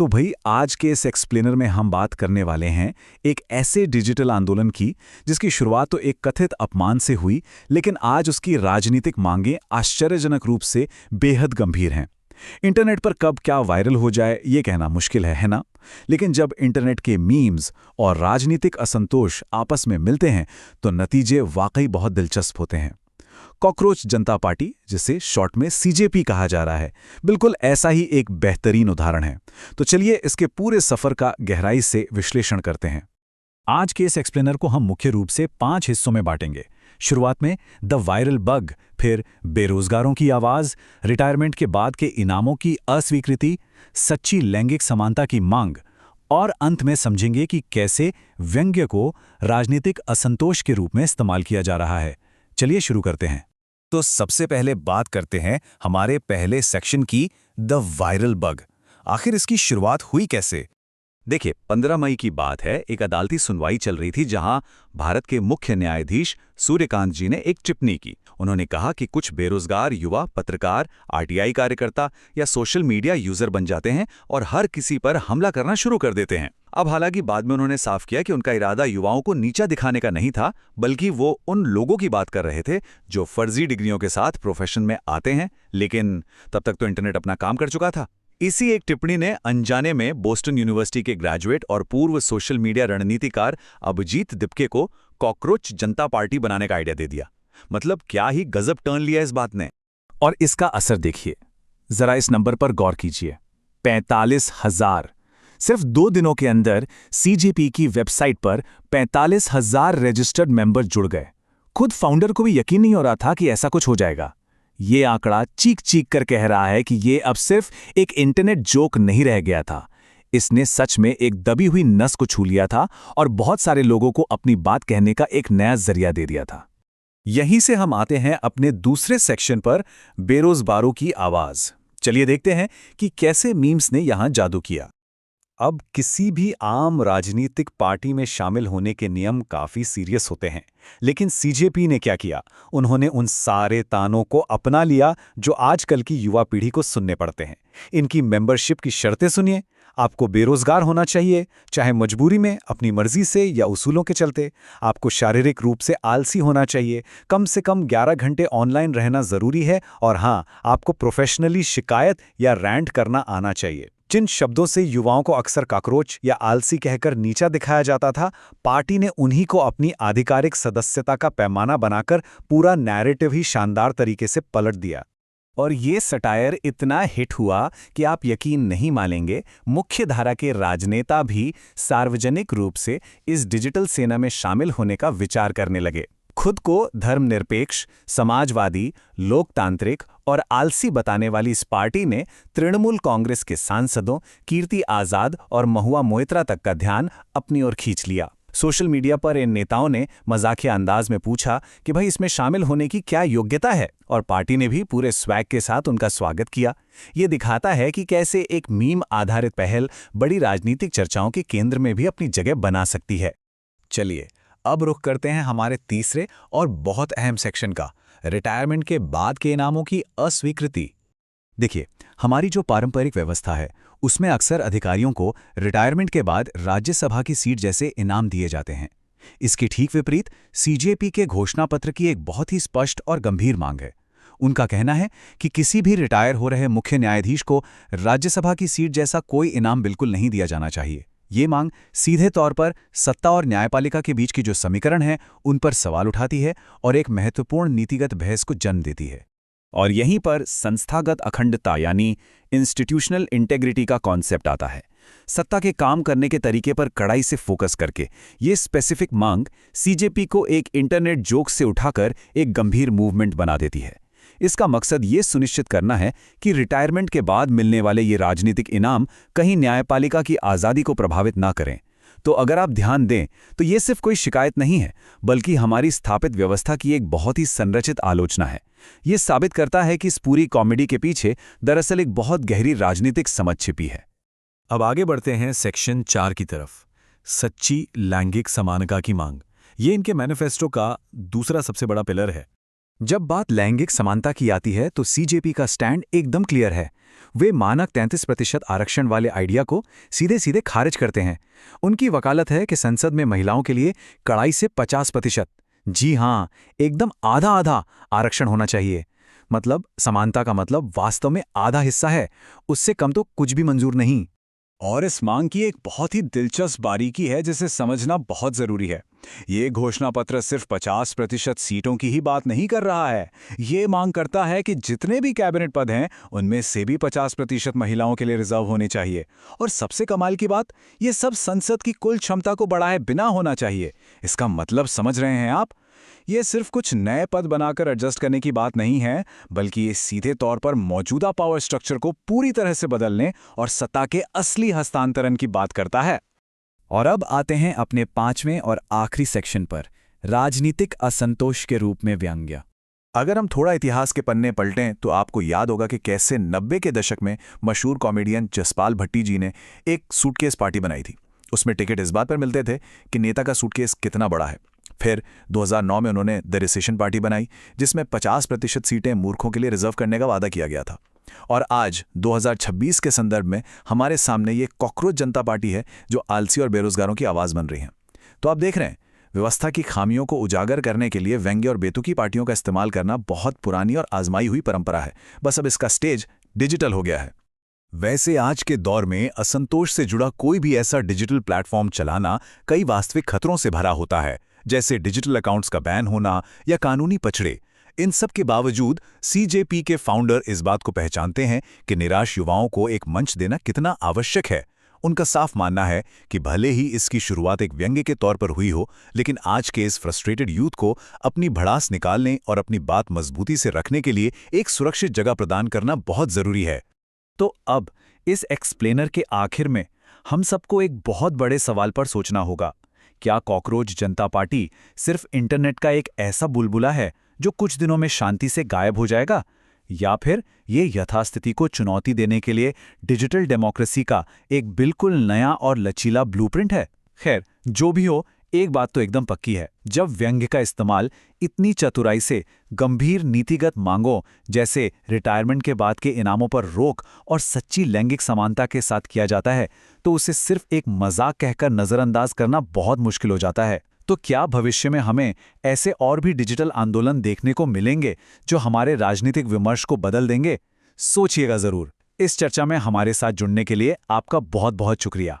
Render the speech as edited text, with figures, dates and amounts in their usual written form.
तो भाई आज के इस एक्सप्लेनर में हम बात करने वाले हैं एक ऐसे डिजिटल आंदोलन की जिसकी शुरुआत तो एक कथित अपमान से हुई, लेकिन आज उसकी राजनीतिक मांगें आश्चर्यजनक रूप से बेहद गंभीर हैं। इंटरनेट पर कब क्या वायरल हो जाए ये कहना मुश्किल है ना? लेकिन जब इंटरनेट के मीम्स और राजनीतिक असंतोष आपस में मिलते हैं तो नतीजे वाकई बहुत दिलचस्प होते हैं। कॉकरोच जनता पार्टी, जिसे शॉर्ट में सीजेपी कहा जा रहा है, बिल्कुल ऐसा ही एक बेहतरीन उदाहरण है। तो चलिए इसके पूरे सफर का गहराई से विश्लेषण करते हैं। आज के इस एक्सप्लेनर को हम मुख्य रूप से 5 हिस्सों में बांटेंगे। शुरुआत में द वायरल बग, फिर बेरोजगारों की आवाज, रिटायरमेंट के बाद के इनामों की अस्वीकृति, सच्ची लैंगिक समानता की मांग, और अंत में समझेंगे कि कैसे व्यंग्य को राजनीतिक असंतोष के रूप में इस्तेमाल किया जा रहा है। चलिए शुरू करते हैं। तो सबसे पहले बात करते हैं हमारे पहले सेक्शन की, द वायरल बग। आखिर इसकी शुरुआत हुई कैसे? देखिए, 15 मई की बात है। एक अदालती सुनवाई चल रही थी जहां भारत के मुख्य न्यायाधीश सूर्यकांत जी ने एक टिप्पणी की। उन्होंने कहा कि कुछ बेरोजगार युवा पत्रकार, आरटीआई कार्यकर्ता या सोशल मीडिया यूजर बन जाते हैं और हर किसी पर हमला करना शुरू कर देते हैं। अब हालांकि बाद में उन्होंने साफ किया कि उनका इरादा युवाओं को नीचा दिखाने का नहीं था, बल्कि वो उन लोगों की बात कर रहे थे जो फर्जी डिग्रियों के साथ प्रोफेशन में आते हैं। लेकिन तब तक तो इंटरनेट अपना काम कर चुका था। इसी एक टिप्पणी ने अनजाने में बोस्टन यूनिवर्सिटी के ग्रेजुएट और पूर्व सोशल मीडिया रणनीतिकार अभिजीत दिपके को कॉकरोच जनता पार्टी बनाने का आइडिया दे दिया। मतलब क्या ही गजब टर्न लिया इस बात ने। और इसका असर देखिए, जरा इस नंबर पर गौर कीजिए। 45,000। सिर्फ 2 दिनों के अंदर सीजेपी की वेबसाइट पर 45,000 रजिस्टर्ड मेंबर जुड़ गए। खुद फाउंडर को भी यकीन नहीं हो रहा था कि ऐसा कुछ हो जाएगा। ये आंकड़ा चीख चीख कर कह रहा है कि ये अब सिर्फ एक इंटरनेट जोक नहीं रह गया था। इसने सच में एक दबी हुई नस को छू लिया था और बहुत सारे लोगों को अपनी बात कहने का एक नया जरिया दे दिया था। यहीं से हम आते हैं अपने दूसरे सेक्शन पर, बेरोजगारों की आवाज। चलिए देखते हैं कि कैसे मीम्स ने यहां जादू किया। अब किसी भी आम राजनीतिक पार्टी में शामिल होने के नियम काफी सीरियस होते हैं, लेकिन सीजेपी ने क्या किया? उन्होंने उन सारे तानों को अपना लिया जो आजकल की युवा पीढ़ी को सुनने पड़ते हैं। इनकी मेंबरशिप की शर्तें सुनिए। आपको बेरोजगार होना चाहिए, चाहे मजबूरी में, अपनी मर्जी से या उसूलों के चलते। आपको शारीरिक रूप से आलसी होना चाहिए, कम से कम 11 घंटे ऑनलाइन रहना जरूरी है, और हाँ, आपको प्रोफेशनली शिकायत या रैंट करना आना चाहिए। जिन शब्दों से युवाओं को अक्सर काकरोच या आलसी कहकर नीचा दिखाया जाता था, पार्टी ने उन्हीं को अपनी आधिकारिक सदस्यता का पैमाना बनाकर पूरा नैरेटिव ही शानदार तरीके से पलट दिया। और ये सटायर इतना हिट हुआ कि आप यकीन नहीं मानेंगे, मुख्य धारा के राजनेता भी सार्वजनिक रूप से इस डिजिटल सेना में शामिल होने का विचार करने लगे। खुद को धर्मनिरपेक्ष, समाजवादी, लोकतांत्रिक और आलसी बताने वाली इस पार्टी ने तृणमूल कांग्रेस के सांसदों कीर्ति आजाद और महुआ मोइत्रा तक का ध्यान अपनी ओर खींच लिया। सोशल मीडिया पर इन नेताओं ने मजाकिया अंदाज में पूछा कि भाई इसमें शामिल होने की क्या योग्यता है, और पार्टी ने भी पूरे स्वैग के साथ उनका स्वागत किया। ये दिखाता है कि कैसे एक मीम आधारित पहल बड़ी राजनीतिक चर्चाओं के केंद्र में भी अपनी जगह बना सकती है। चलिए अब रुख करते हैं हमारे तीसरे और बहुत अहम सेक्शन का, रिटायरमेंट के बाद के इनामों की अस्वीकृति। देखिए, हमारी जो पारंपरिक व्यवस्था है उसमें अक्सर अधिकारियों को रिटायरमेंट के बाद राज्यसभा की सीट जैसे इनाम दिए जाते हैं। इसके ठीक विपरीत सीजेपी के घोषणा पत्र की एक बहुत ही स्पष्ट और गंभीर मांग है। उनका कहना है कि किसी भी रिटायर हो रहे मुख्य न्यायाधीश को राज्यसभा की सीट जैसा कोई इनाम बिल्कुल नहीं दिया जाना चाहिए। ये मांग सीधे तौर पर सत्ता और न्यायपालिका के बीच की जो समीकरण है उन पर सवाल उठाती है और एक महत्वपूर्ण नीतिगत बहस को जन्म देती है। और यहीं पर संस्थागत अखंडता यानी इंस्टीट्यूशनल इंटेग्रिटी का कॉन्सेप्ट आता है। सत्ता के काम करने के तरीके पर कड़ाई से फोकस करके ये स्पेसिफिक मांग सीजेपी को एक इंटरनेट जोक से उठाकर एक गंभीर मूवमेंट बना देती है। इसका मकसद ये सुनिश्चित करना है कि रिटायरमेंट के बाद मिलने वाले ये राजनीतिक इनाम कहीं न्यायपालिका की आज़ादी को प्रभावित ना करें। तो अगर आप ध्यान दें तो ये सिर्फ कोई शिकायत नहीं है, बल्कि हमारी स्थापित व्यवस्था की एक बहुत ही संरचित आलोचना है। ये साबित करता है कि इस पूरी कॉमेडी के पीछे दरअसल एक बहुत गहरी राजनीतिक समझ छिपी है। अब आगे बढ़ते हैं सेक्शन 4 की तरफ, सच्ची लैंगिक समानता की मांग। ये इनके मैनिफेस्टो का दूसरा सबसे बड़ा पिलर है। जब बात लैंगिक समानता की आती है तो सीजेपी का स्टैंड एकदम क्लियर है। वे मानक 33% आरक्षण वाले आइडिया को सीधे सीधे खारिज करते हैं। उनकी वकालत है कि संसद में महिलाओं के लिए कड़ाई से 50%, जी हाँ, एकदम आधा आधा आरक्षण होना चाहिए। मतलब समानता का मतलब वास्तव में आधा हिस्सा है, उससे कम तो कुछ भी मंजूर नहीं। और इस मांग की एक बहुत ही दिलचस्प बारीकी है जिसे समझना बहुत जरूरी है। ये घोषणा पत्र सिर्फ 50% सीटों की ही बात नहीं कर रहा है। ये मांग करता है कि जितने भी कैबिनेट पद हैं उनमें से भी 50% महिलाओं के लिए रिजर्व होने चाहिए। और सबसे कमाल की बात, ये सब संसद की कुल क्षमता को बढ़ाए बिना होना चाहिए। इसका मतलब समझ रहे हैं आप? ये सिर्फ कुछ नए पद बनाकर एडजस्ट करने की बात नहीं है, बल्कि ये सीधे तौर पर मौजूदा पावर स्ट्रक्चर को पूरी तरह से बदलने और सत्ता के असली हस्तांतरण की बात करता है। और अब आते हैं अपने 5वें और आखिरी सेक्शन पर, राजनीतिक असंतोष के रूप में व्यंग्य। अगर हम थोड़ा इतिहास के पन्ने पलटें तो आपको याद होगा कि कैसे 90 के दशक में मशहूर कॉमेडियन जसपाल भट्टी जी ने एक सूटकेस पार्टी बनाई थी। उसमें टिकट इस बात पर मिलते थे कि नेता का सूटकेस कितना बड़ा है। फिर 2009 में उन्होंने द रिसेशन पार्टी बनाई, जिसमें 50% सीटें मूर्खों के लिए रिजर्व करने का वादा किया गया था। और आज 2026 के संदर्भ में हमारे सामने ये कॉकरोच जनता पार्टी है जो आलसी और बेरोजगारों की आवाज बन रही है। तो आप देख रहे हैं, व्यवस्था की खामियों को उजागर करने के लिए व्यंग्य और बेतुकी पार्टियों का इस्तेमाल करना बहुत पुरानी और आजमाई हुई परंपरा है। बस अब इसका स्टेज डिजिटल हो गया है। वैसे आज के दौर में असंतोष से जुड़ा कोई भी ऐसा डिजिटल प्लेटफॉर्म चलाना कई वास्तविक खतरों से भरा होता है, जैसे डिजिटल अकाउंट्स का बैन होना या कानूनी पछड़े। इन सब के बावजूद सीजेपी के फाउंडर इस बात को पहचानते हैं कि निराश युवाओं को एक मंच देना कितना आवश्यक है। उनका साफ मानना है कि भले ही इसकी शुरुआत एक व्यंग्य के तौर पर हुई हो, लेकिन आज के इस फ्रस्ट्रेटेड यूथ को अपनी भड़ास निकालने और अपनी बात मजबूती से रखने के लिए एक सुरक्षित जगह प्रदान करना बहुत जरूरी है। तो अब इस एक्सप्लेनर के आखिर में हम सबको एक बहुत बड़े सवाल पर सोचना होगा। क्या कॉकरोच जनता पार्टी सिर्फ इंटरनेट का एक ऐसा बुलबुला है जो कुछ दिनों में शांति से गायब हो जाएगा, या फिर ये यथास्थिति को चुनौती देने के लिए डिजिटल डेमोक्रेसी का एक बिल्कुल नया और लचीला ब्लूप्रिंट है? खैर, जो भी हो, एक बात तो एकदम पक्की है, जब व्यंग्य का इस्तेमाल इतनी चतुराई से गंभीर नीतिगत मांगों जैसे रिटायरमेंट के बाद के इनामों पर रोक और सच्ची लैंगिक समानता के साथ किया जाता है, तो उसे सिर्फ एक मजाक कहकर नजरअंदाज करना बहुत मुश्किल हो जाता है। तो क्या भविष्य में हमें ऐसे और भी डिजिटल आंदोलन देखने को मिलेंगे जो हमारे राजनीतिक विमर्श को बदल देंगे? सोचिएगा जरूर। इस चर्चा में हमारे साथ जुड़ने के लिए आपका बहुत बहुत शुक्रिया।